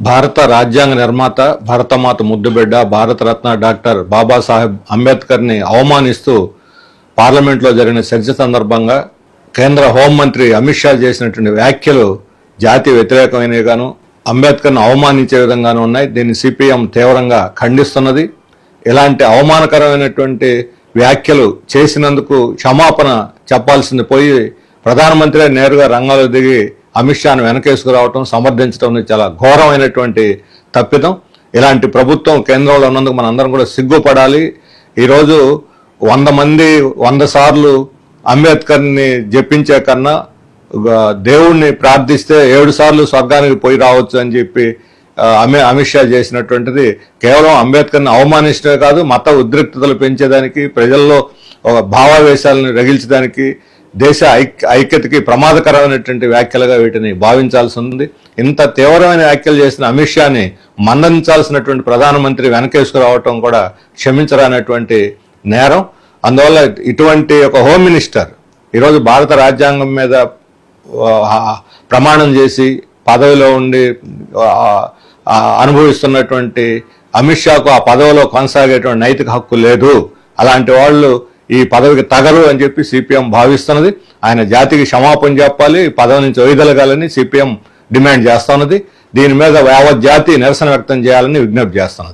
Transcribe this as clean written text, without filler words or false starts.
భారత రాజ్యాంగ నిర్మాత, భరతమాత ముద్దుబిడ్డ, భారతరత్న డాక్టర్ బాబాసాహెబ్ అంబేద్కర్ని అవమానిస్తూ పార్లమెంట్లో జరిగిన చర్చ సందర్భంగా కేంద్ర హోంమంత్రి అమిత్ షా చేసినటువంటి వ్యాఖ్యలు జాతి వ్యతిరేకమైనవిగాను, అంబేద్కర్ను అవమానించే విధంగాను ఉన్నాయి. దీన్ని సిపిఎం తీవ్రంగా ఖండిస్తున్నది. ఇలాంటి అవమానకరమైనటువంటి వ్యాఖ్యలు చేసినందుకు క్షమాపణ చెప్పాల్సింది పోయి ప్రధానమంత్రి నేరుగా రంగంలో దిగి అమిత్ షాను వెనకేసుకురావటం, సమర్థించడం చాలా ఘోరమైనటువంటి తప్పిదం. ఇలాంటి ప్రభుత్వం కేంద్రంలో ఉన్నందుకు మనందరం కూడా సిగ్గుపడాలి. ఈరోజు 100 మంది 100 సార్లు అంబేద్కర్ని జపించే కన్నా దేవుణ్ణి ప్రార్థిస్తే 7 సార్లు స్వర్గానికి పోయి రావచ్చు అని చెప్పి అమిత్ షా చేసినటువంటిది కేవలం అంబేద్కర్ని అవమానించడమే కాదు, మత ఉద్రిక్తతలు పెంచేదానికి, ప్రజల్లో భావావేశాలను రగిల్చడానికి, దేశ ఐక్యతకి ప్రమాదకరమైనటువంటి వ్యాఖ్యలుగా వీటిని భావించాల్సి ఉంది. ఇంత తీవ్రమైన వ్యాఖ్యలు చేసిన అమిత్ షాని మందలించాల్సినటువంటి ప్రధానమంత్రి వెనకేసుకురావటం కూడా క్షమించరానటువంటి నేరం. అందువల్ల ఇటువంటి ఒక హోమ్ మినిస్టర్ ఈరోజు భారత రాజ్యాంగం మీద ప్రమాణం చేసి పదవిలో ఉండి అనుభవిస్తున్నటువంటి అమిత్ షాకు ఆ పదవిలో కొనసాగేటువంటి నైతిక హక్కు లేదు. అలాంటి వాళ్ళు ఈ పదవికి తగరు అని చెప్పి సిపిఎం భావిస్తున్నది. ఆయన జాతికి క్షమాపణ చెప్పాలి, పదవి నుంచి వైదొలగాలని సిపిఎం డిమాండ్ చేస్తున్నది. దీని మీద యావత్ జాతి నిరసన వ్యక్తం చేయాలని విజ్ఞప్తి చేస్తున్నది.